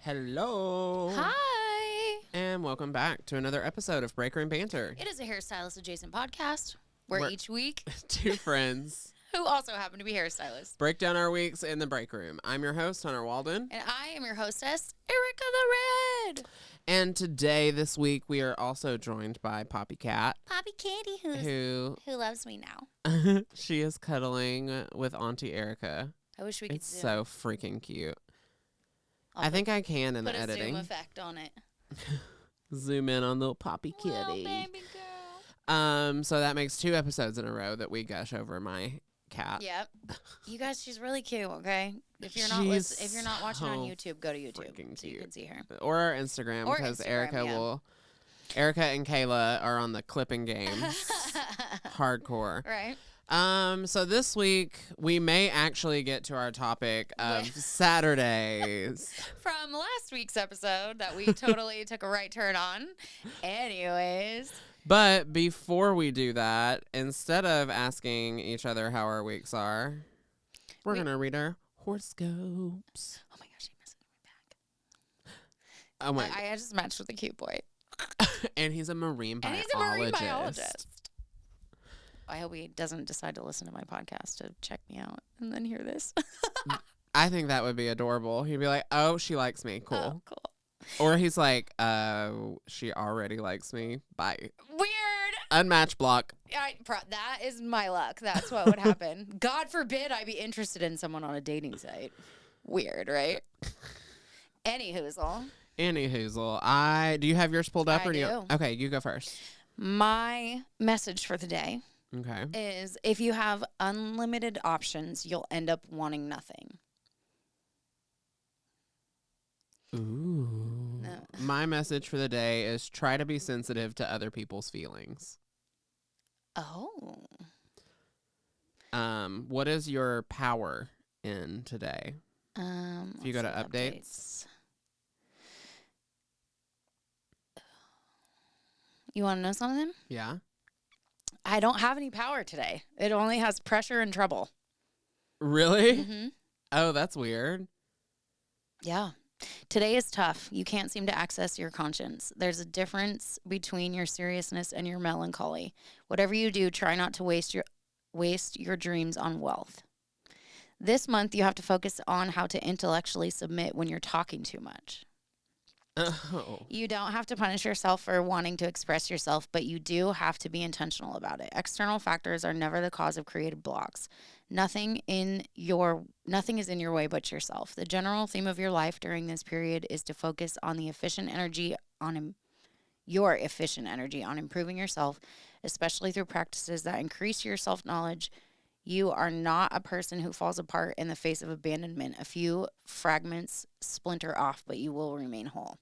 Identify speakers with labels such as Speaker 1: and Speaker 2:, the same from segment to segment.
Speaker 1: Hello.
Speaker 2: Hi.
Speaker 1: And welcome back to another episode of Breakroom Banter.
Speaker 2: It is a hairstylist adjacent podcast where each week
Speaker 1: two friends
Speaker 2: who also happen to be hairstylists
Speaker 1: break down our weeks in the break room. I'm your host, Hunter Walden.
Speaker 2: and I am your hostess, Ericka the Red.
Speaker 1: And today, this week, we are also joined by Poppy Cat.
Speaker 2: Poppy Candy
Speaker 1: who
Speaker 2: loves me now.
Speaker 1: she is cuddling with Auntie Ericka.
Speaker 2: I wish we could
Speaker 1: It's
Speaker 2: zoom.
Speaker 1: so freaking cute.
Speaker 2: I'll
Speaker 1: I think I can in
Speaker 2: put
Speaker 1: the
Speaker 2: a
Speaker 1: editing.
Speaker 2: zoom effect on it.
Speaker 1: Zoom in on little Poppy Kitty.
Speaker 2: Little baby girl.
Speaker 1: So that makes 2 episodes in a row that we gush over my cat.
Speaker 2: Yep. You guys, she's really cute, okay? If you're not watching on YouTube, go to YouTube so you can see her.
Speaker 1: Or our Instagram,
Speaker 2: Or
Speaker 1: because
Speaker 2: Instagram,
Speaker 1: Ericka and Kayla are on the clipping games. Hardcore.
Speaker 2: Right.
Speaker 1: So this week we may actually get to our topic of Saturdays.
Speaker 2: From last week's episode that we totally took a right turn on. Anyways.
Speaker 1: But before we do that, instead of asking each other how our weeks are, we're going to read our horoscopes.
Speaker 2: Oh my gosh, he messaged me back.
Speaker 1: Oh my.
Speaker 2: I just matched with a cute boy.
Speaker 1: And he's a marine biologist.
Speaker 2: And he's a marine biologist. I hope he doesn't decide to listen to my podcast to check me out and then hear this.
Speaker 1: I think that would be adorable. He'd be like, oh, she likes me. Cool.
Speaker 2: Oh, cool.
Speaker 1: Or he's like, she already likes me. Bye.
Speaker 2: Weird.
Speaker 1: Unmatched block.
Speaker 2: That is my luck. That's what would happen. God forbid I be interested in someone on a dating site. Weird, right? Any hoozle.
Speaker 1: Do you have yours pulled up?
Speaker 2: I do.
Speaker 1: Okay, you go first.
Speaker 2: My message for the day
Speaker 1: Okay.
Speaker 2: is if you have unlimited options, you'll end up wanting nothing.
Speaker 1: Ooh.
Speaker 2: No.
Speaker 1: My message for the day is try to be sensitive to other people's feelings.
Speaker 2: Oh.
Speaker 1: What is your power in today? If you go to updates.
Speaker 2: You want to know something?
Speaker 1: Yeah.
Speaker 2: I don't have any power today. It only has pressure and trouble.
Speaker 1: Really?
Speaker 2: Mm-hmm.
Speaker 1: Oh, that's weird.
Speaker 2: Yeah. Today is tough. You can't seem to access your conscience. There's a difference between your seriousness and your melancholy. Whatever you do, try not to waste your dreams on wealth. This month, you have to focus on how to intellectually submit when you're talking too much.
Speaker 1: Oh.
Speaker 2: You don't have to punish yourself for wanting to express yourself, but you do have to be intentional about it. External factors are never the cause of creative blocks. Nothing is in your way but yourself. The general theme of your life during this period is to focus on your efficient energy on improving yourself, especially through practices that increase your self-knowledge. You are not a person who falls apart in the face of abandonment. A few fragments splinter off, but you will remain whole.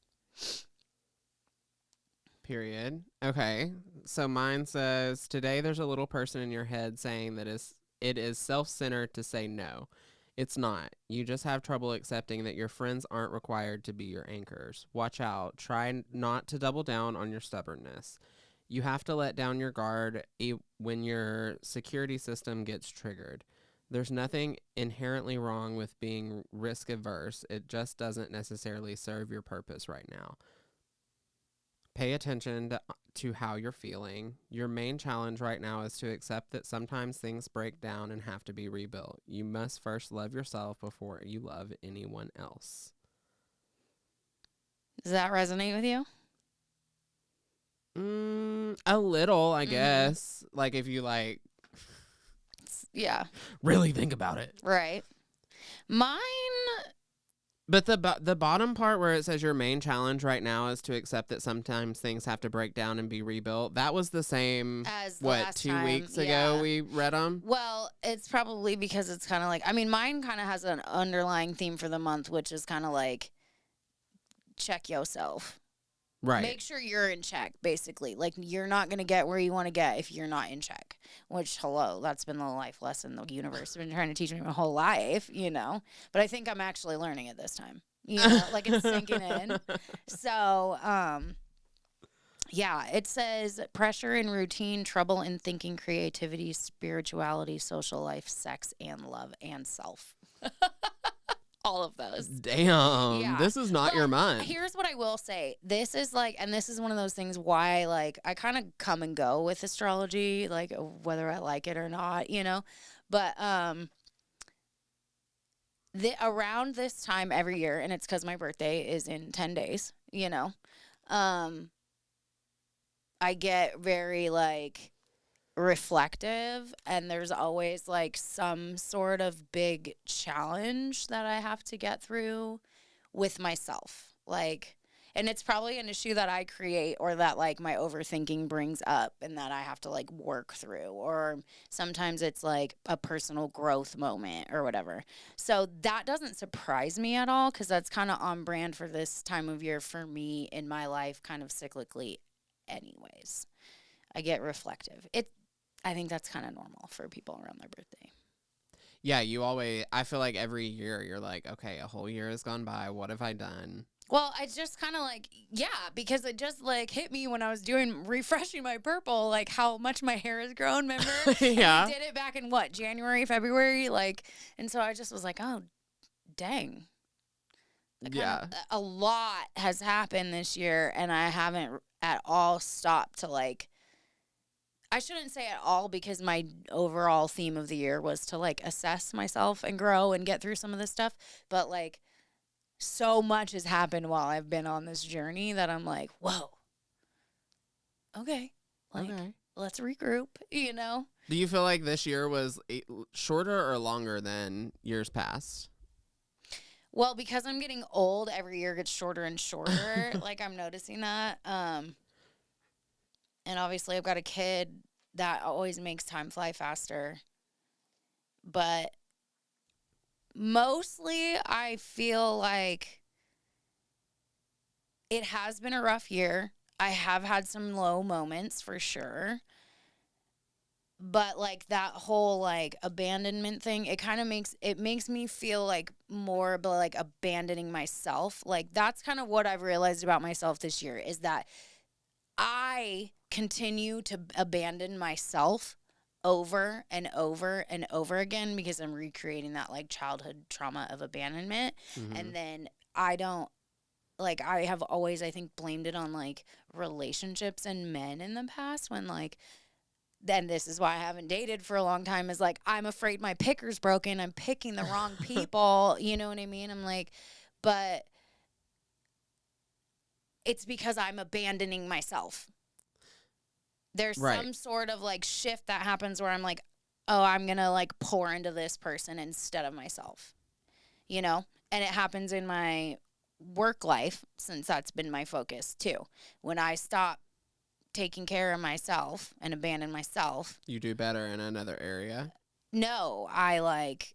Speaker 1: Period. Okay. So mine says, today there's a little person in your head saying that it is self-centered to say no. It's not. You just have trouble accepting that your friends aren't required to be your anchors. Watch out. Try not to double down on your stubbornness. You have to let down your guard when your security system gets triggered. There's nothing inherently wrong with being risk averse. It just doesn't necessarily serve your purpose right now. Pay attention to how you're feeling. Your main challenge right now is to accept that sometimes things break down and have to be rebuilt. You must first love yourself before you love anyone else.
Speaker 2: Does that resonate with you?
Speaker 1: A little, I guess. Like if you
Speaker 2: Yeah.
Speaker 1: really think about it.
Speaker 2: Right. Mine.
Speaker 1: But the bottom part where it says your main challenge right now is to accept that sometimes things have to break down and be rebuilt. That was the same
Speaker 2: As the last
Speaker 1: 2
Speaker 2: time,
Speaker 1: weeks
Speaker 2: yeah.
Speaker 1: ago we read them.
Speaker 2: Well, it's probably because it's kind of like, mine kind of has an underlying theme for the month, which is kind of like check yourself.
Speaker 1: Right.
Speaker 2: Make sure you're in check, basically. Like, you're not going to get where you want to get if you're not in check. Which, hello, that's been the life lesson the universe has been trying to teach me my whole life, But I think I'm actually learning it this time. Like it's sinking in. So, yeah, it says pressure and routine, trouble in thinking, creativity, spirituality, social life, sex, and love, and self. all of those.
Speaker 1: Damn.
Speaker 2: Yeah.
Speaker 1: This is not
Speaker 2: But
Speaker 1: your month.
Speaker 2: here's what I will say. This is like, and this is one of those things why, like, I kind of come and go with astrology, like, whether I like it or not, you know? But, around this time every year, and it's because my birthday is in 10 days, you know, I get very, like, reflective, and there's always, like, some sort of big challenge that I have to get through with myself. Like, and it's probably an issue that I create or that, like, my overthinking brings up and that I have to, like, work through. Or sometimes it's, like, a personal growth moment or whatever. So that doesn't surprise me at all because that's kind of on brand for this time of year for me in my life, kind of cyclically anyways. I get reflective. I think that's kind of normal for people around their birthday.
Speaker 1: Yeah, I feel like every year you're like, okay, a whole year has gone by. What have I done?
Speaker 2: Well, it's just kind of like, yeah, because it just like hit me when I was refreshing my purple, like how much my hair has grown, remember?
Speaker 1: Yeah.
Speaker 2: And we did it back in what, January, February? Like, and so I just was like, oh, dang.
Speaker 1: Yeah.
Speaker 2: A lot has happened this year, and I haven't at all stopped to like, I shouldn't say at all because my overall theme of the year was to like assess myself and grow and get through some of this stuff. But like so much has happened while I've been on this journey that I'm like, whoa, okay, like let's regroup, you know?
Speaker 1: Do you feel like this year was shorter or longer than years past?
Speaker 2: Well, because I'm getting old, every year gets shorter and shorter. Like I'm noticing that. And obviously, I've got a kid that always makes time fly faster. But mostly, I feel like it has been a rough year. I have had some low moments for sure. But like that whole like abandonment thing, it kind of makes me feel like more about like abandoning myself. Like that's kind of what I've realized about myself this year is that I continue to abandon myself over and over and over again because I'm recreating that like childhood trauma of abandonment.
Speaker 1: Mm-hmm.
Speaker 2: And then I have always, I think, blamed it on like relationships and men in the past when like, then this is why I haven't dated for a long time is like, I'm afraid my picker's broken. I'm picking the wrong people. You know what I mean? I'm like, but it's because I'm abandoning myself. There's some sort of like shift that happens where I'm like, oh, I'm going to like pour into this person instead of myself, you know? And it happens in my work life since that's been my focus too. When I stop taking care of myself and abandon myself.
Speaker 1: You do better in another area?
Speaker 2: No, I like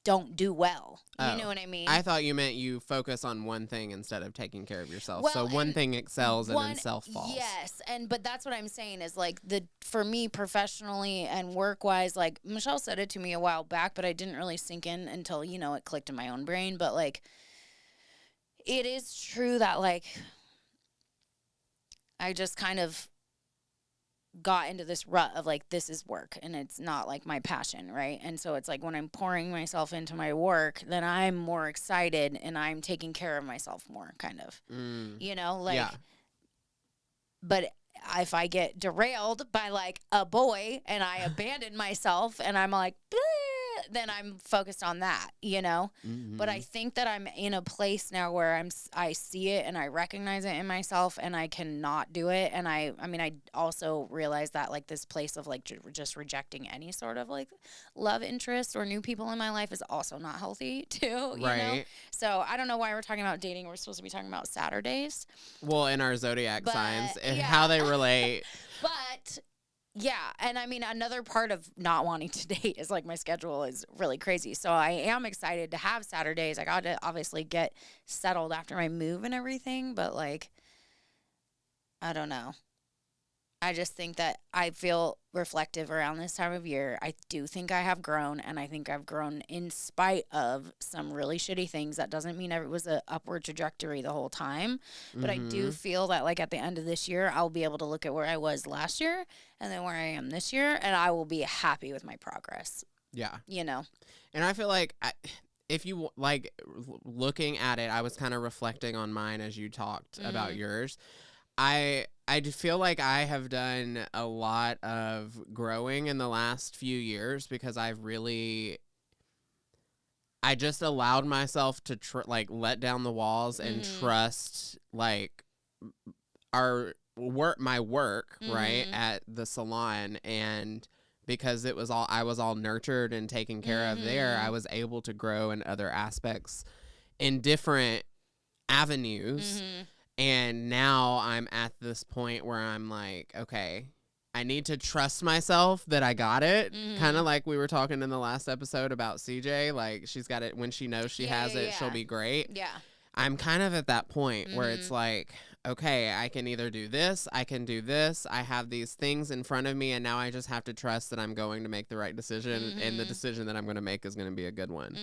Speaker 2: don't do well. You know what I mean?
Speaker 1: I thought you meant you focus on one thing instead of taking care of yourself.
Speaker 2: Well,
Speaker 1: so one thing excels and then self falls.
Speaker 2: Yes, but that's what I'm saying is like for me professionally and work wise, like Michelle said it to me a while back, but I didn't really sink in until, you know, it clicked in my own brain. But like it is true that like I just kind of got into this rut of like, this is work and it's not like my passion, right? And so it's like when I'm pouring myself into my work, then I'm more excited and I'm taking care of myself more, kind of, you know, like, but if I get derailed by like a boy and I abandon myself and I'm like, bleh, then I'm focused on that, you know? Mm-hmm. But I think that I'm in a place now where I see it and I recognize it in myself and I cannot do it. And I mean, I also realize that like this place of like just rejecting any sort of like love interest or new people in my life is also not healthy too, you know? So I don't know why we're talking about dating. We're supposed to be talking about Saturdays.
Speaker 1: Well, in our zodiac signs and how they relate.
Speaker 2: But yeah, and I mean, another part of not wanting to date is like my schedule is really crazy. So I am excited to have Saturdays. I got to obviously get settled after my move and everything, but like, I don't know. I just think that I feel reflective around this time of year. I do think I have grown, and I think I've grown in spite of some really shitty things. That doesn't mean it was an upward trajectory the whole time, but I do feel that like at the end of this year, I'll be able to look at where I was last year and then where I am this year, and I will be happy with my progress.
Speaker 1: Yeah.
Speaker 2: You know?
Speaker 1: And I feel like if you like looking at it, I was kind of reflecting on mine as you talked about yours. I feel like I have done a lot of growing in the last few years because I just allowed myself to like let down the walls and trust like my work right at the salon, and because I was all nurtured and taken care of there, I was able to grow in other aspects in different avenues. And now I'm at this point where I'm like, okay, I need to trust myself that I got it. Kind of like we were talking in the last episode about CJ. Like, she's got it when she knows she has it, she'll be great.
Speaker 2: Yeah.
Speaker 1: I'm kind of at that point where it's like, okay, I can either do this, I can do this. I have these things in front of me, and now I just have to trust that I'm going to make the right decision, and the decision that I'm going to make is going to be a good one.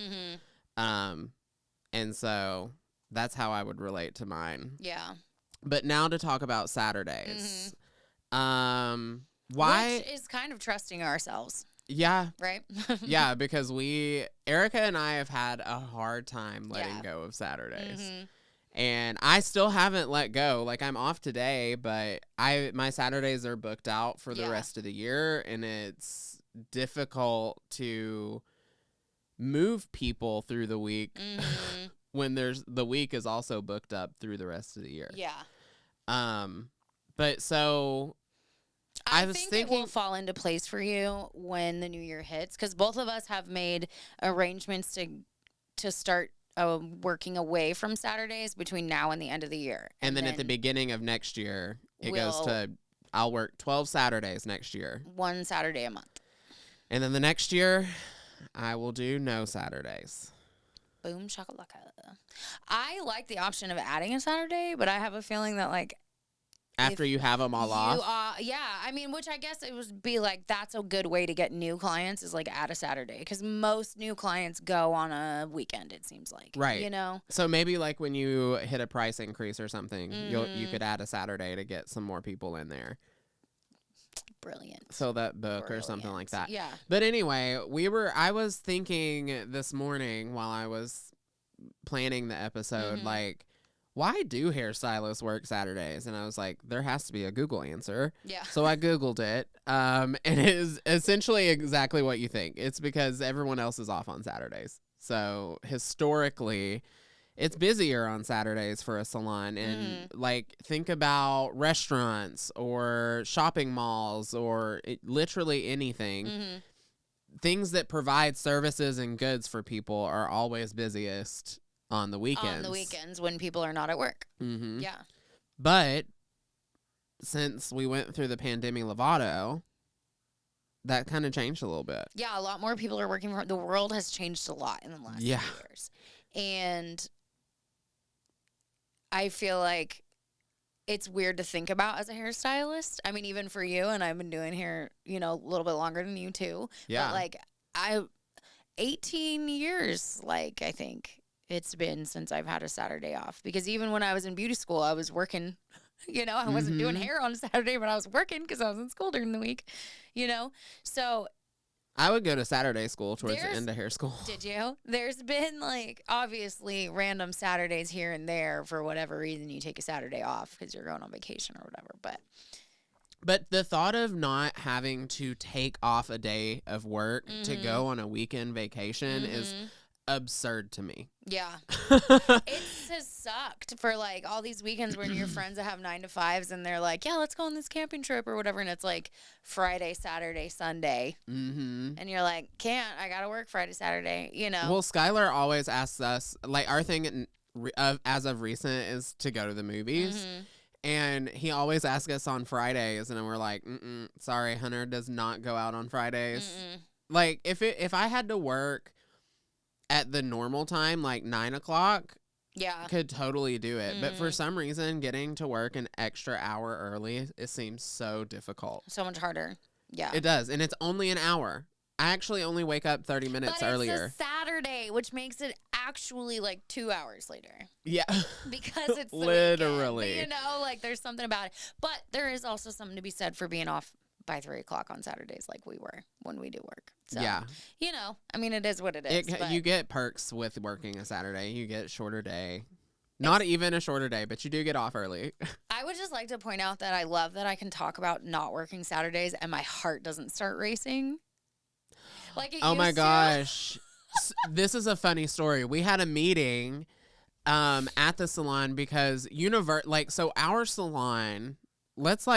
Speaker 1: And so that's how I would relate to mine.
Speaker 2: Yeah.
Speaker 1: But now to talk about Saturdays. Why?
Speaker 2: Which is kind of trusting ourselves.
Speaker 1: Yeah.
Speaker 2: Right?
Speaker 1: Yeah, because Ericka and I have had a hard time letting go of Saturdays. And I still haven't let go. Like, I'm off today, but my Saturdays are booked out for the rest of the year, and it's difficult to move people through the week when the week is also booked up through the rest of the year.
Speaker 2: Yeah.
Speaker 1: But so
Speaker 2: I was thinking it will fall into place for you when the new year hits, because both of us have made arrangements to start working away from Saturdays between now and the end of the year.
Speaker 1: And then at the beginning of next year, I'll work 12 Saturdays next year. 1
Speaker 2: Saturday a month.
Speaker 1: And then the next year, I will do no Saturdays.
Speaker 2: Boom shakalaka. I like the option of adding a Saturday, but I have a feeling that, like,
Speaker 1: after you have them all off?
Speaker 2: Yeah. I mean, which I guess it would be like, that's a good way to get new clients, is like add a Saturday. Because most new clients go on a weekend, it seems like.
Speaker 1: Right.
Speaker 2: You know?
Speaker 1: So maybe like when you hit a price increase or something, you could add a Saturday to get some more people in there.
Speaker 2: Brilliant.
Speaker 1: So that book or something like that.
Speaker 2: Yeah.
Speaker 1: But anyway, I was thinking this morning while I was planning the episode, like, why do hairstylists work Saturdays? And I was like, there has to be a Google answer.
Speaker 2: Yeah.
Speaker 1: So I Googled it. And it is essentially exactly what you think. It's because everyone else is off on Saturdays. So historically, it's busier on Saturdays for a salon. And like, think about restaurants or shopping malls or literally anything. Things that provide services and goods for people are always busiest on the weekends.
Speaker 2: On the weekends when people are not at work. Yeah.
Speaker 1: But since we went through the pandemic Lovato, that kind of changed a little bit.
Speaker 2: Yeah, a lot more people are working from. The world has changed a lot in the last few years. And I feel like it's weird to think about as a hairstylist. I mean, even for you, and I've been doing hair, a little bit longer than you too.
Speaker 1: Yeah.
Speaker 2: But like 18 years, like, I think it's been since I've had a Saturday off, because even when I was in beauty school, I was working, I wasn't doing hair on a Saturday, but I was working because I was in school during the week, so
Speaker 1: I would go to Saturday school towards the end of hair school.
Speaker 2: Did you? There's been, like, obviously random Saturdays here and there for whatever reason you take a Saturday off because you're going on vacation or whatever,
Speaker 1: But the thought of not having to take off a day of work to go on a weekend vacation is absurd to me.
Speaker 2: Yeah. It has sucked for, like, all these weekends when your friends that have 9 to 5s and they're like, yeah, let's go on this camping trip or whatever, and it's like Friday, Saturday, Sunday. And you're like, can't, I gotta work Friday, Saturday,
Speaker 1: Well, Skylar always asks us, like, our thing as of recent is to go to the movies. And he always asks us on Fridays, and we're like, sorry, Hunter does not go out on Fridays. Like, if I had to work at the normal time, like 9 o'clock, could totally do it. But for some reason, getting to work an extra hour early, it seems so difficult.
Speaker 2: So much harder. Yeah.
Speaker 1: It does. And it's only an hour. I actually only wake up 30 minutes earlier.
Speaker 2: It's a Saturday, which makes it actually like 2 hours later.
Speaker 1: Yeah.
Speaker 2: Because it's
Speaker 1: literally.
Speaker 2: Like, there's something about it. But there is also something to be said for being off by 3 o'clock on Saturdays like we were when we do work. So,
Speaker 1: yeah.
Speaker 2: I mean, it is what it is.
Speaker 1: You get perks with working a Saturday. You get shorter day. Not even a shorter day, but you do get off early.
Speaker 2: I would just like to point out that I love that I can talk about not working Saturdays and my heart doesn't start racing. Like it
Speaker 1: oh my
Speaker 2: used to.
Speaker 1: gosh. This is a funny story. We had a meeting at the salon because so our salon, let's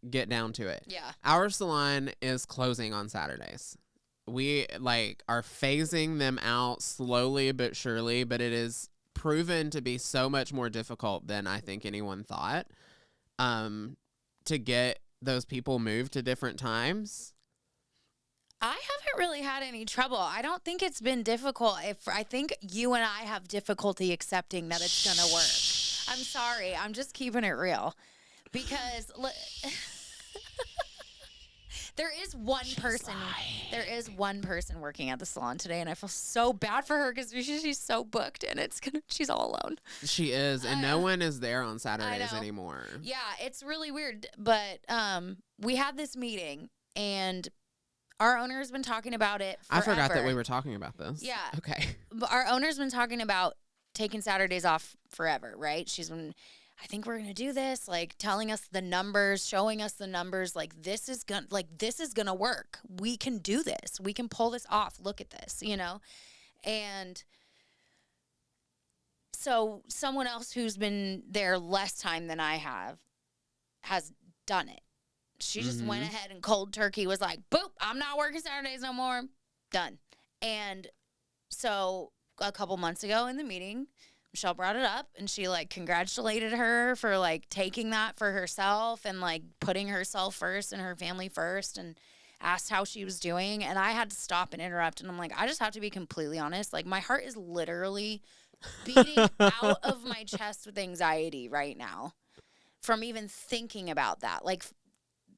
Speaker 1: get down to it.
Speaker 2: Yeah.
Speaker 1: Our salon is closing on Saturdays. We are phasing them out slowly but surely, but it is proven to be so much more difficult than I think anyone thought to get those people moved to different times.
Speaker 2: I haven't really had any trouble. I don't think it's been difficult. I think you and I have difficulty accepting that it's going to work. I'm sorry. I'm just keeping it real because there is one person.
Speaker 1: Lying.
Speaker 2: There is one person working at the salon today, and I feel so bad for her because she's so booked, and she's all alone.
Speaker 1: She is, and no one is there on Saturdays anymore.
Speaker 2: Yeah, it's really weird. But we had this meeting, and our owner's been talking about it forever.
Speaker 1: I forgot that we were talking about this.
Speaker 2: Yeah.
Speaker 1: Okay.
Speaker 2: But our owner's been talking about taking Saturdays off forever, right? She's been, I think we're going to do this, telling us the numbers, showing us the numbers, this is going to work. We can do this. We can pull this off. Look at this, And so someone else who's been there less time than I have has done it. She just went ahead and cold turkey was like, boop, I'm not working Saturdays no more. Done. And so a couple months ago in the meeting, Michelle brought it up and she congratulated her for taking that for herself and putting herself first and her family first and asked how she was doing. And I had to stop and interrupt. And I'm like, I just have to be completely honest. My heart is literally beating out of my chest with anxiety right now from even thinking about that.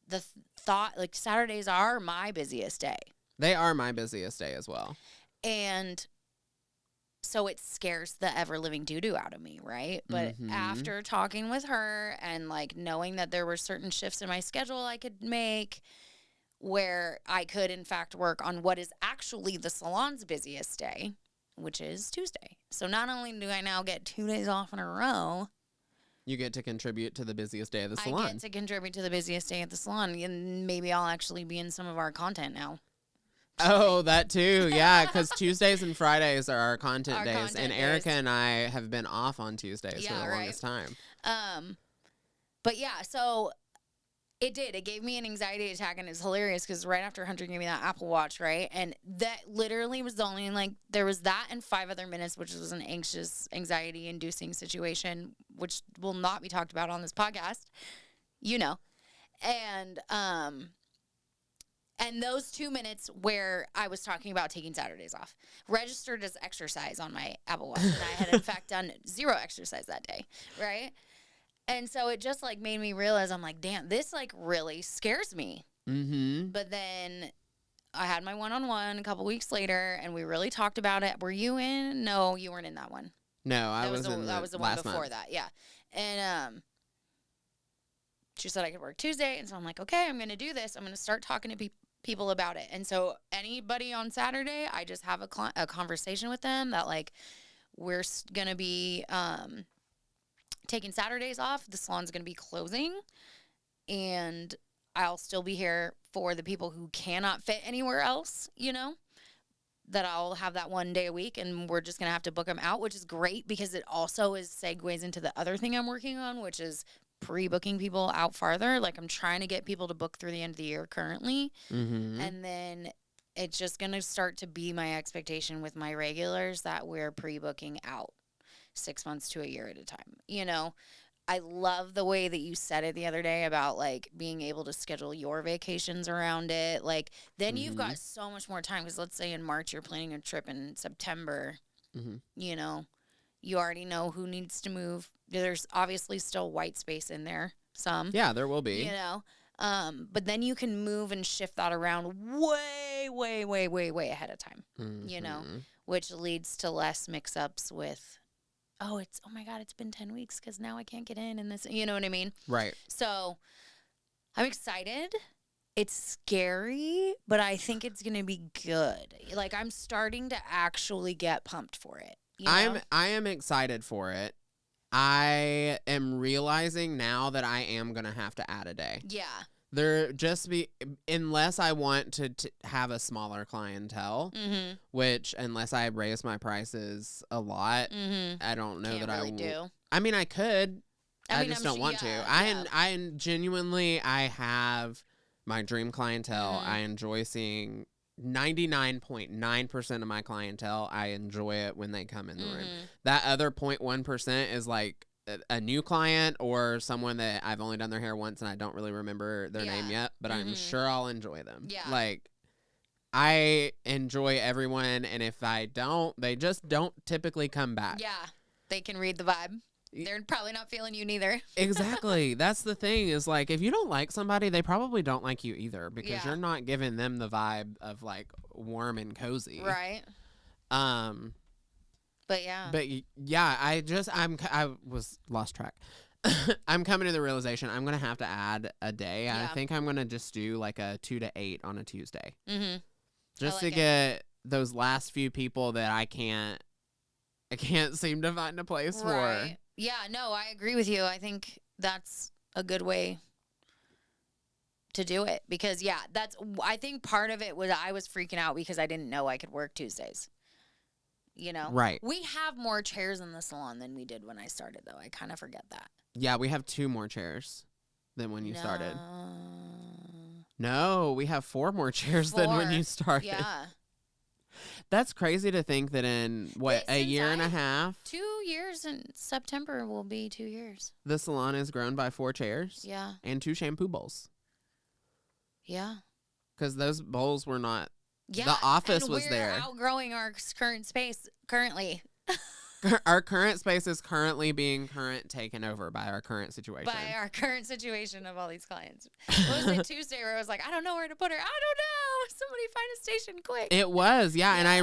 Speaker 2: The thought, Saturdays are my busiest day.
Speaker 1: They are my busiest day as well.
Speaker 2: And so it scares the ever-living doo-doo out of me, right? But after talking with her and, knowing that there were certain shifts in my schedule I could make where I could, in fact, work on what is actually the salon's busiest day, which is Tuesday. So not only do I now get 2 days off in a row,
Speaker 1: you get to contribute to the busiest day of the salon.
Speaker 2: I get to contribute to the busiest day at the salon, and maybe I'll actually be in some of our content now.
Speaker 1: Oh, that too. Yeah, because Tuesdays and Fridays are our content days, and Ericka and I have been off on Tuesdays for the longest time.
Speaker 2: But yeah, so it did. It gave me an anxiety attack, and it's hilarious because right after Hunter gave me that Apple Watch, right, and that literally was the only there was that and 5 other minutes, which was an anxious, anxiety-inducing situation, which will not be talked about on this podcast, and those 2 minutes where I was talking about taking Saturdays off registered as exercise on my Apple Watch. And I had, in fact, done 0 exercise that day, right? And so it just, made me realize, I'm like, damn, this, really scares me.
Speaker 1: Mm-hmm.
Speaker 2: But then I had my one-on-one a couple weeks later, and we really talked about it. Were you in? No, you weren't in that one.
Speaker 1: No, I was in
Speaker 2: that was the one before that, yeah. And she said I could work Tuesday, and so I'm like, okay, I'm going to do this. I'm going to start talking to people about it. And so anybody on Saturday, I just have a conversation with them that we're going to be taking Saturdays off. The salon's going to be closing, and I'll still be here for the people who cannot fit anywhere else, that I'll have that 1 day a week, and we're just going to have to book them out, which is great because it also segues into the other thing I'm working on, which is pre-booking people out farther. I'm trying to get people to book through the end of the year currently.
Speaker 1: Mm-hmm.
Speaker 2: And then it's just going to start to be my expectation with my regulars that we're pre-booking out 6 months to a year at a time. I love the way that you said it the other day about being able to schedule your vacations around it. Then you've got so much more time because let's say in March you're planning a trip in September, you already know who needs to move. There's obviously still white space in there. Some.
Speaker 1: Yeah, there will be.
Speaker 2: But then you can move and shift that around way, way, way, way, way ahead of time, which leads to less mix-ups with, oh my God, it's been 10 weeks because now I can't get in and this, you know what I mean?
Speaker 1: Right.
Speaker 2: So I'm excited. it's scary, but I think it's going to be good. Like, I'm starting to actually get pumped for it. You know?
Speaker 1: I am excited for it. I am realizing now that I am going to have to add a day.
Speaker 2: Yeah.
Speaker 1: There just be, unless I want to have a smaller clientele, which unless I raise my prices a lot, I don't know that
Speaker 2: really
Speaker 1: I will.
Speaker 2: do.
Speaker 1: I mean, I could. I just don't want to.
Speaker 2: Yeah.
Speaker 1: I genuinely, I have my dream clientele. I enjoy seeing 99.9% of my clientele. I enjoy it when they come in the room. That other 0.1% is like a new client or someone that I've only done their hair once and I don't really remember their name yet, but I'm sure I'll enjoy them.
Speaker 2: Yeah.
Speaker 1: Like, I enjoy everyone, and if I don't, they just don't typically come back.
Speaker 2: Yeah. They can read the vibe. They're probably not feeling you neither.
Speaker 1: Exactly. That's the thing, is like, if you don't like somebody, they probably don't like you either, because you're not giving them the vibe of like warm and cozy.
Speaker 2: Right. But yeah, I was lost track. I'm coming to the realization I'm going to have to add a day. I think I'm going to just do like a 2 to 8 on a Tuesday. Just to get those last few people that I can't seem to find a place for. Yeah, no, I agree with you. I think that's a good way to do it, because I think part of it was I was freaking out because I didn't know I could work Tuesdays. You know?
Speaker 1: Right.
Speaker 2: We have more chairs in the salon than we did when I started, though. I kind of forget that.
Speaker 1: Yeah, we have 2 more chairs than when you started. No, we have 4 more chairs than when you started.
Speaker 2: Yeah.
Speaker 1: That's crazy to think that in, a year and a half?
Speaker 2: 2 years in September will be 2 years.
Speaker 1: The salon has grown by 4 chairs?
Speaker 2: Yeah.
Speaker 1: And 2 shampoo bowls.
Speaker 2: Yeah.
Speaker 1: Because those bowls were not.
Speaker 2: Yeah.
Speaker 1: The office was there.
Speaker 2: We're outgrowing our current space currently.
Speaker 1: Our current space is currently being taken over by our current situation.
Speaker 2: By our current situation of all these clients. What was it, Tuesday, where I was like, I don't know where to put her. I don't know. Somebody find a station quick.
Speaker 1: It was, yeah. And I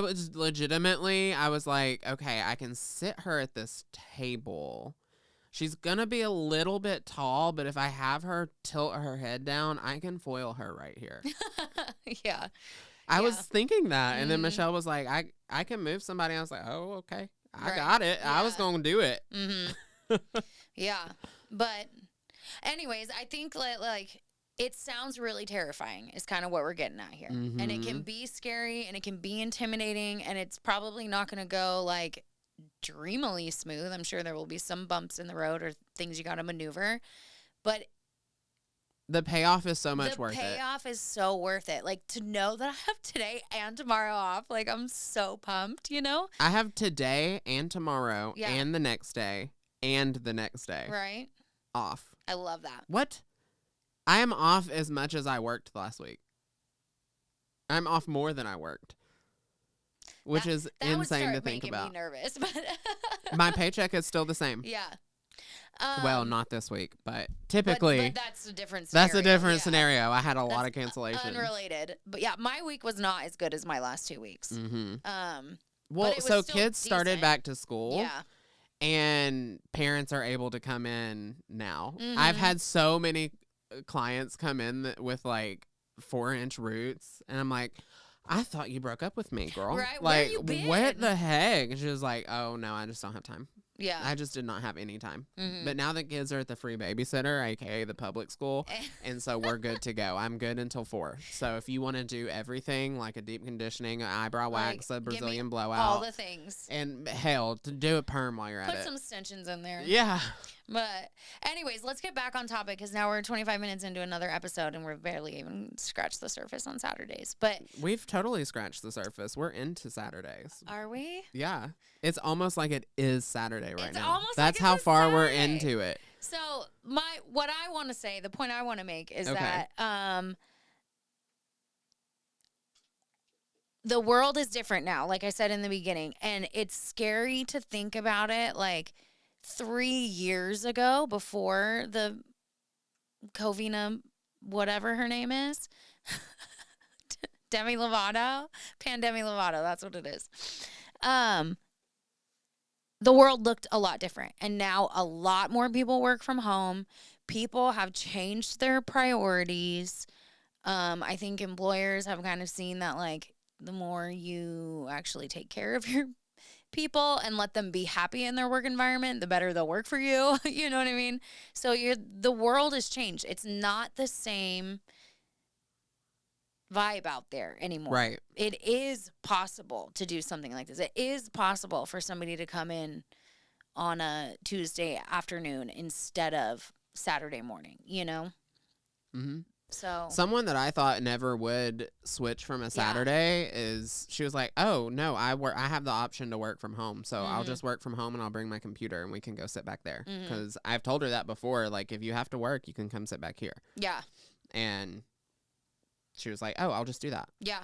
Speaker 1: was legitimately, I was like, okay, I can sit her at this table. She's going to be a little bit tall, but if I have her tilt her head down, I can foil her right here.
Speaker 2: Yeah.
Speaker 1: I was thinking that. And then Michelle was like, I can move somebody. I was like, oh, okay. I got it. Yeah. I was going to do it.
Speaker 2: Yeah. But anyways, I think like it sounds really terrifying is kind of what we're getting at here. And it can be scary and it can be intimidating, and it's probably not going to go like dreamily smooth. I'm sure there will be some bumps in the road or things you got to maneuver, but
Speaker 1: the payoff is so much worth it.
Speaker 2: The payoff is so worth it. Like, to know that I have today and tomorrow off, like, I'm so pumped, you know?
Speaker 1: I have today and tomorrow and the next day and the next day.
Speaker 2: Right.
Speaker 1: Off.
Speaker 2: I love that.
Speaker 1: What? I am off as much as I worked last week. I'm off more than I worked. Which is insane to think about.
Speaker 2: That would start making me nervous, but
Speaker 1: my paycheck is still the same.
Speaker 2: Yeah.
Speaker 1: Well, not this week, but typically.
Speaker 2: But that's a different scenario.
Speaker 1: That's a different scenario. I had a lot of cancellations.
Speaker 2: Unrelated. But yeah, my week was not as good as my last 2 weeks.
Speaker 1: Well, so kids started back to school.
Speaker 2: Yeah.
Speaker 1: And parents are able to come in now. I've had so many clients come in with like 4-inch roots, and I'm like, I thought you broke up with me, girl.
Speaker 2: Right?
Speaker 1: Like,
Speaker 2: where you been?
Speaker 1: What the heck? And she was like, oh, no, I just don't have time.
Speaker 2: Yeah.
Speaker 1: I just did not have any time. But now the kids are at the free babysitter, a.k.a. the public school, and so we're good to go. I'm good until 4. So if you want to do everything, like a deep conditioning, an eyebrow wax, a Brazilian blowout.
Speaker 2: All the things.
Speaker 1: And hell, to do a perm while you're at it.
Speaker 2: Put some extensions in there.
Speaker 1: Yeah.
Speaker 2: But anyways, let's get back on topic, because now we're 25 minutes into another episode and we're barely even scratched the surface on Saturdays. But
Speaker 1: we've totally scratched the surface. We're into Saturdays.
Speaker 2: Are we?
Speaker 1: Yeah. It's almost like it is Saturday right now.
Speaker 2: Almost
Speaker 1: That's
Speaker 2: like
Speaker 1: how far
Speaker 2: Saturday.
Speaker 1: we're into it.
Speaker 2: So what I want to say, the point I want to make is that the world is different now, like I said in the beginning, and it's scary to think about it. Like 3 years ago, before the Covina, whatever her name is, Demi Lovato, Pandemi Lovato, that's what it is. The world looked a lot different, and now a lot more people work from home. People have changed their priorities. I think employers have kind of seen that, like, the more you actually take care of your people and let them be happy in their work environment, the better they'll work for you. You know what I mean? So the world has changed. It's not the same vibe out there anymore.
Speaker 1: Right.
Speaker 2: It is possible to do something like this. It is possible for somebody to come in on a Tuesday afternoon instead of Saturday morning, you know?
Speaker 1: Mm-hmm.
Speaker 2: So
Speaker 1: someone that I thought never would switch from a Saturday is, she was like, oh no, I have the option to work from home. So I'll just work from home and I'll bring my computer and we can go sit back there. Cause I've told her that before. Like, if you have to work, you can come sit back here.
Speaker 2: Yeah.
Speaker 1: And she was like, oh, I'll just do that.
Speaker 2: Yeah.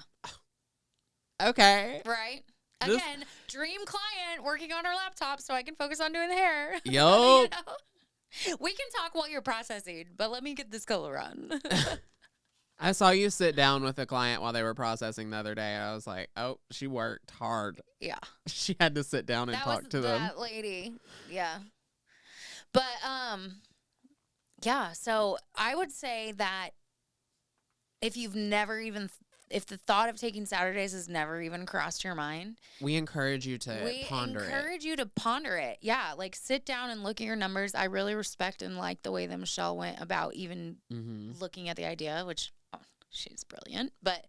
Speaker 1: Okay.
Speaker 2: Right. Again, dream client working on her laptop so I can focus on doing the hair.
Speaker 1: Yup.
Speaker 2: You know? We can talk while you're processing, but let me get this color on.
Speaker 1: I saw you sit down with a client while they were processing the other day. I was like, oh, she worked hard.
Speaker 2: Yeah.
Speaker 1: She had to sit down and talk to them.
Speaker 2: That lady. Yeah. But, yeah, so I would say that if you've never even, if the thought of taking Saturdays has never even crossed your mind,
Speaker 1: we encourage you to ponder it.
Speaker 2: We encourage you to ponder it. Yeah, like sit down and look at your numbers. I really respect and like the way that Michelle went about even looking at the idea, which she's brilliant. But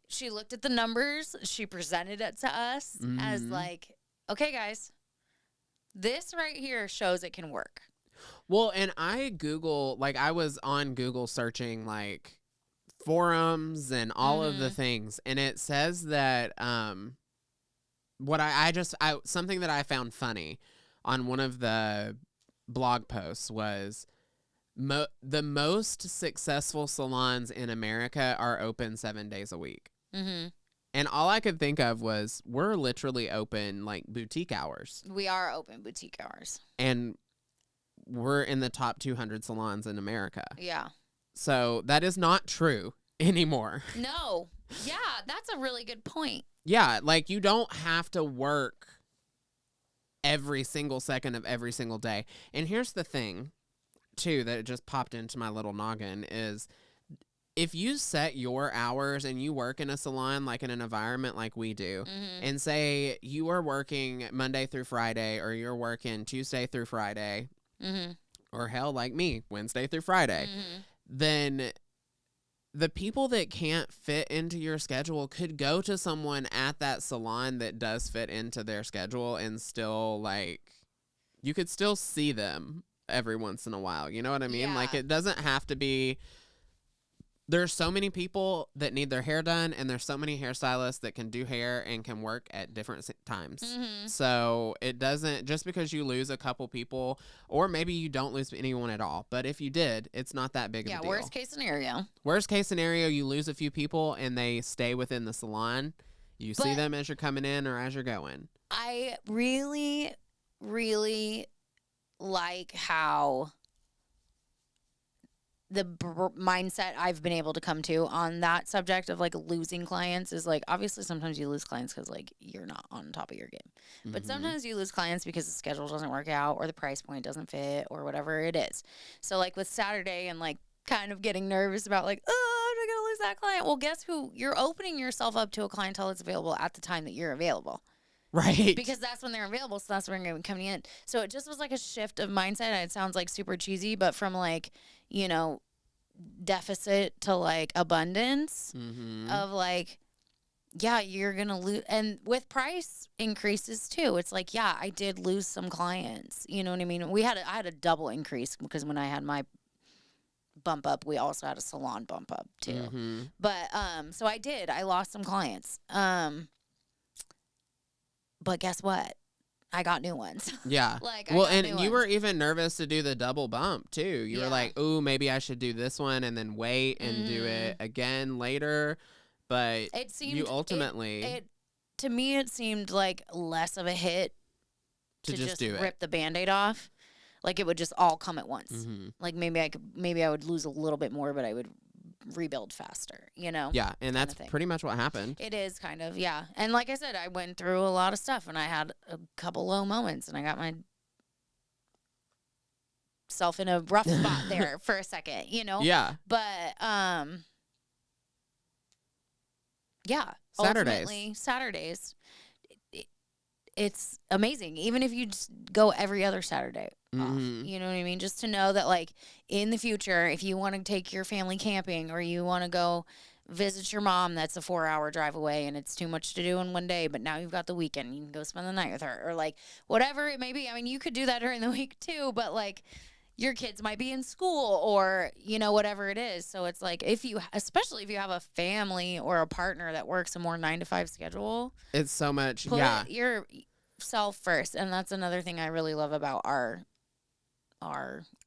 Speaker 2: she looked at the numbers. She presented it to us as like, okay, guys, this right here shows it can work.
Speaker 1: Well, and I was on Google searching like forums and all of the things, and it says that what something that I found funny on one of the blog posts was the most successful salons in America are open 7 days a week. And all I could think of was, we're literally open like boutique hours.
Speaker 2: We are open boutique hours.
Speaker 1: And we're in the top 200 salons in America.
Speaker 2: Yeah.
Speaker 1: So that is not true anymore.
Speaker 2: No. Yeah, that's a really good point.
Speaker 1: Yeah, like you don't have to work every single second of every single day. And here's the thing, too, that it just popped into my little noggin is, if you set your hours and you work in a salon, like in an environment like we do, and say you are working Monday through Friday, or you're working Tuesday through Friday, or hell, like me, Wednesday through Friday, then the people that can't fit into your schedule could go to someone at that salon that does fit into their schedule, and still, like, you could still see them every once in a while. You know what I mean?
Speaker 2: Yeah.
Speaker 1: Like, it doesn't have to be. There's so many people that need their hair done, and there's so many hairstylists that can do hair and can work at different times. So it doesn't, just because you lose a couple people, or maybe you don't lose anyone at all, but if you did, it's not that big of a deal.
Speaker 2: Worst case scenario.
Speaker 1: Worst case scenario, you lose a few people and they stay within the salon. You see them as you're coming in or as you're going. I
Speaker 2: really, really like how the mindset I've been able to come to on that subject of like losing clients is like, obviously sometimes you lose clients because like you're not on top of your game, but sometimes you lose clients because the schedule doesn't work out or the price point doesn't fit or whatever it is. So like with Saturday and like kind of getting nervous about like, oh, I'm gonna lose that client. Well, guess who? You're opening yourself up to a clientele that's available at the time that you're available.
Speaker 1: Right.
Speaker 2: Because that's when they're available, so that's when they're coming in. So it just was like a shift of mindset. It sounds like super cheesy, but from like, you know, deficit to like abundance of like, yeah, you're going to lose. And with price increases too, it's like, yeah, I did lose some clients. You know what I mean? I had a double increase because when I had my bump up, we also had a salon bump up too. But, so I lost some clients. But guess what? I got new ones.
Speaker 1: Yeah. And you were even nervous to do the double bump too. You were like, "Ooh, maybe I should do this one and then wait and do it again later." But you ultimately,
Speaker 2: to me, it seemed like less of a hit to just
Speaker 1: do
Speaker 2: rip the Band-Aid off. Like it would just all come at once. Like maybe I would lose a little bit more, but I would rebuild faster, you know?
Speaker 1: Yeah, and that's pretty much what happened.
Speaker 2: It is kind of, yeah. And like I said, I went through a lot of stuff and I had a couple low moments and I got myself in a rough spot there for a second, you know?
Speaker 1: Yeah.
Speaker 2: But Yeah. Ultimately, Saturdays. It, it's amazing. Even if you just go every other Saturday off. You know what I mean? Just to know that, like, in the future, if you want to take your family camping or you want to go visit your mom that's a 4-hour drive away and it's too much to do in one day, but now you've got the weekend, you can go spend the night with her, or like whatever it may be. I mean, you could do that during the week too, but like your kids might be in school or, you know, whatever it is. So it's like, especially if you have a family or a partner that works a more 9 to 5 schedule,
Speaker 1: it's so much.
Speaker 2: put yourself first. And that's another thing I really love about our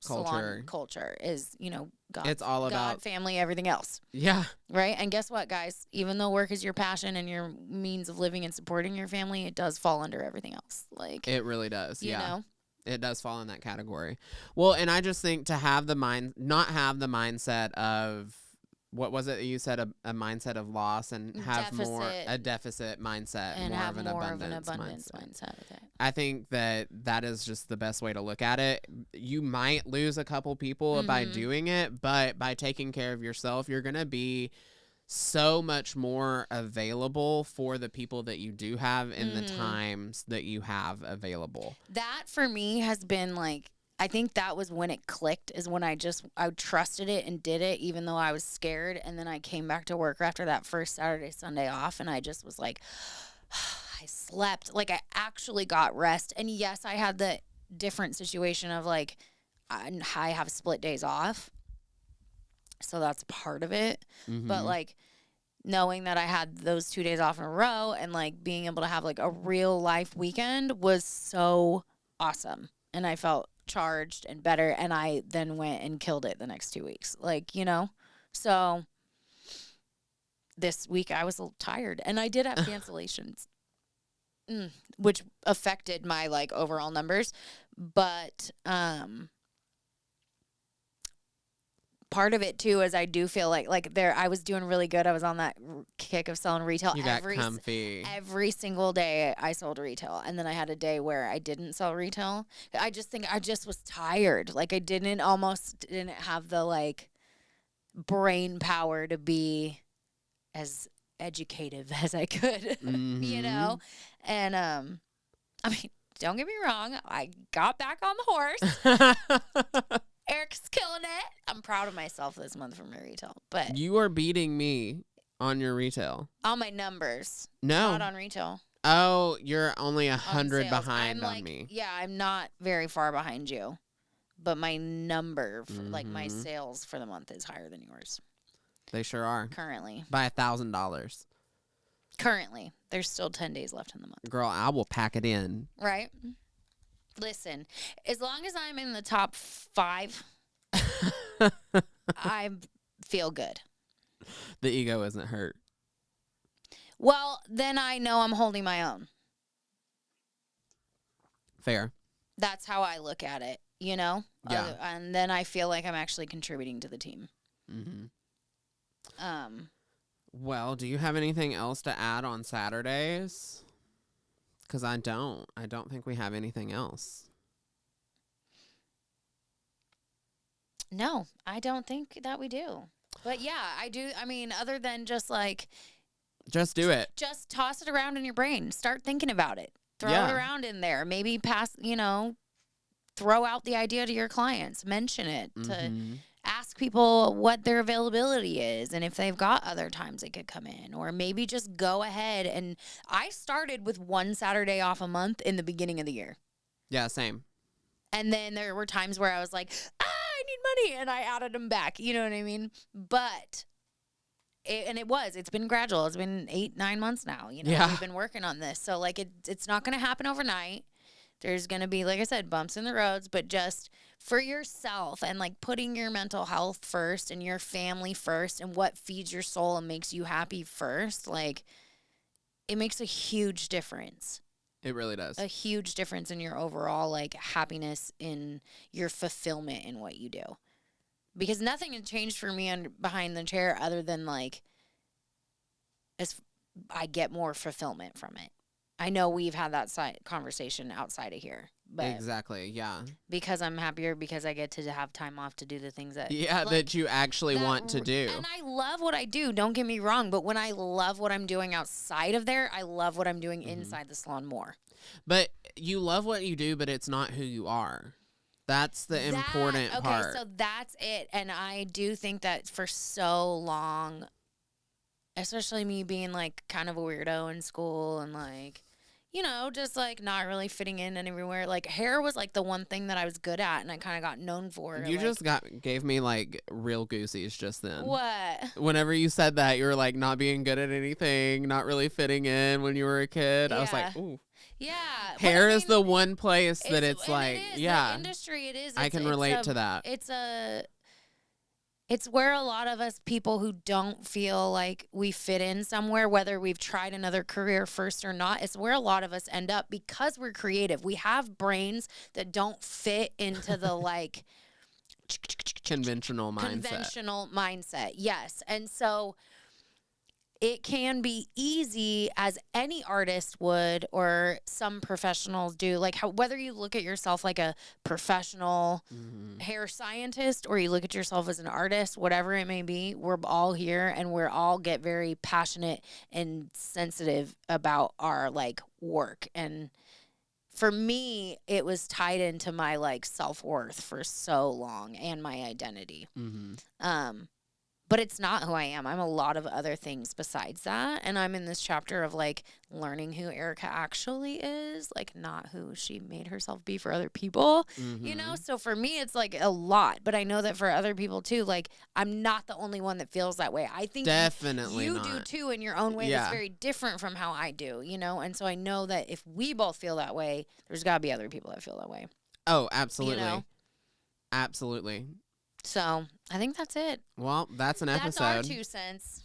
Speaker 2: salon culture is, you know, God,
Speaker 1: it's all about
Speaker 2: God, family, everything else.
Speaker 1: Yeah.
Speaker 2: Right. And guess what, guys? Even though work is your passion and your means of living and supporting your family, it does fall under everything else. Like,
Speaker 1: it really does.
Speaker 2: You know?
Speaker 1: It does fall in that category. Well, and I just think to have not have the mindset of, what was it you said, a mindset of loss, and have a deficit mindset,
Speaker 2: and
Speaker 1: more
Speaker 2: have
Speaker 1: of an abundance
Speaker 2: mindset with it.
Speaker 1: I think that is just the best way to look at it. You might lose a couple people by doing it, but by taking care of yourself, you're going to be so much more available for the people that you do have in the times that you have available.
Speaker 2: That for me has been like, I think that was when it clicked, is when I trusted it and did it, even though I was scared. And then I came back to work after that first Saturday, Sunday off, and I just was like, I slept. Like, I actually got rest. And yes, I had the different situation of like, I have split days off. So that's part of it. But like, knowing that I had those 2 days off in a row and like being able to have like a real life weekend was so awesome. And I felt charged and better. And I then went and killed it the next 2 weeks. Like, you know, so this week I was a little tired and I did have cancellations, which affected my like overall numbers. But, part of it too is I do feel like I was doing really good. I was on that kick of selling retail.
Speaker 1: You got comfy.
Speaker 2: Every single day I sold retail, and then I had a day where I didn't sell retail. I just think I just was tired. Like, I almost didn't have the like brain power to be as educative as I could, you know? And I mean, don't get me wrong, I got back on the horse. Eric's killing it. I'm proud of myself this month for my retail. But
Speaker 1: you are beating me on your retail.
Speaker 2: On my numbers.
Speaker 1: No.
Speaker 2: Not on retail.
Speaker 1: Oh, you're only 100 behind on me.
Speaker 2: Yeah, I'm not very far behind you. But my number, like my sales for the month is higher than yours.
Speaker 1: They sure are.
Speaker 2: Currently.
Speaker 1: By $1,000.
Speaker 2: Currently. There's still 10 days left in the month.
Speaker 1: Girl, I will pack it in.
Speaker 2: Right? Listen, as long as I'm in the top 5, I feel good.
Speaker 1: The ego isn't hurt.
Speaker 2: Well, then I know I'm holding my own.
Speaker 1: Fair.
Speaker 2: That's how I look at it, you know?
Speaker 1: Yeah.
Speaker 2: And then I feel like I'm actually contributing to the team.
Speaker 1: Well, do you have anything else to add on Saturdays? Because I don't think we have anything else.
Speaker 2: No, I don't think that we do. But yeah, I do. I mean, other than just like...
Speaker 1: Just do it.
Speaker 2: Just toss it around in your brain. Start thinking about it. Throw it around in there. Maybe throw out the idea to your clients. Mention it. To ask people what their availability is and if they've got other times they could come in. Or maybe just go ahead. And I started with 1 Saturday off a month in the beginning of the year.
Speaker 1: Yeah, same.
Speaker 2: And then there were times where I was like, I need money. And I added them back. You know what I mean? But... it's been gradual. It's been 8-9 months now. You know, we've been working on this. So like it's not going to happen overnight. There's going to be, like I said, bumps in the roads, but just for yourself and like putting your mental health first and your family first and what feeds your soul and makes you happy first, like it makes a huge difference.
Speaker 1: It really does.
Speaker 2: A huge difference in your overall like happiness, in your fulfillment in what you do. Because nothing had changed for me behind the chair other than, like, as I get more fulfillment from it. I know we've had that conversation outside of here. but
Speaker 1: Exactly. Yeah.
Speaker 2: because I'm happier because I get to have time off to do the things that
Speaker 1: That you actually want to do.
Speaker 2: And I love what I do. Don't get me wrong, but when I love what I'm doing outside of there, I love what I'm doing inside the salon more.
Speaker 1: But you love what you do, but it's not who you are. That's the important part.
Speaker 2: Okay, so that's it. And I do think that for so long, especially me being like kind of a weirdo in school and like, you know, just like not really fitting in anywhere. Like hair was like the one thing that I was good at and I kind of got known for.
Speaker 1: You
Speaker 2: like,
Speaker 1: just gave me like real goosies just then.
Speaker 2: What?
Speaker 1: Whenever you said that, you were like not being good at anything, not really fitting in when you were a kid. I was like, ooh.
Speaker 2: Yeah.
Speaker 1: Hair is the one place that it's like,
Speaker 2: the industry, it is.
Speaker 1: I can relate to that.
Speaker 2: It's where a lot of us people who don't feel like we fit in somewhere, whether we've tried another career first or not, it's where a lot of us end up because we're creative. We have brains that don't fit into the like
Speaker 1: conventional mindset.
Speaker 2: Conventional mindset, yes. And so it can be easy, as any artist would or some professionals do, like whether you look at yourself like a professional hair scientist or you look at yourself as an artist, whatever it may be, we're all here and we're all get very passionate and sensitive about our like work. And for me, it was tied into my like self-worth for so long and my identity. But it's not who I am. I'm a lot of other things besides that. And I'm in this chapter of like learning who Ericka actually is, like not who she made herself be for other people, you know? So for me, it's like a lot. But I know that for other people too, like I'm not the only one that feels that way. I think
Speaker 1: definitely
Speaker 2: you do too in your own way. That's very different from how I do, you know? And so I know that if we both feel that way, there's got to be other people that feel that way.
Speaker 1: Oh, absolutely.
Speaker 2: You know?
Speaker 1: Absolutely.
Speaker 2: So I think that's it.
Speaker 1: Well, that's an episode.
Speaker 2: That's our 2 cents.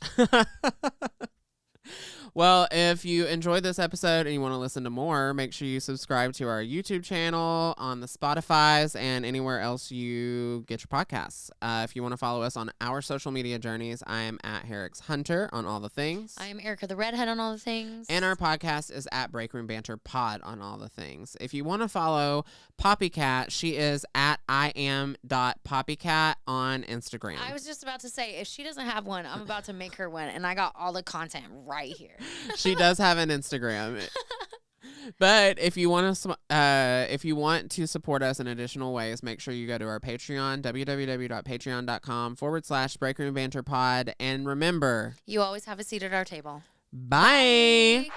Speaker 1: Well, if you enjoyed this episode and you want to listen to more, make sure you subscribe to our YouTube channel, on the Spotifys, and anywhere else you get your podcasts. If you want to follow us on our social media journeys, I am at Herrick's Hunter on all the things.
Speaker 2: I am Ericka the Redhead on all the things.
Speaker 1: And our podcast is at Breakroom Banter Pod on all the things. If you want to follow Poppycat, she is at iam.poppycat on Instagram.
Speaker 2: I was just about to say, if she doesn't have one, I'm about to make her one, and I got all the content right here.
Speaker 1: She does have an Instagram. But if you want to support us in additional ways, make sure you go to our Patreon, www.patreon.com/Breakroom Banter Pod. And remember,
Speaker 2: you always have a seat at our table.
Speaker 1: Bye.
Speaker 2: Bye.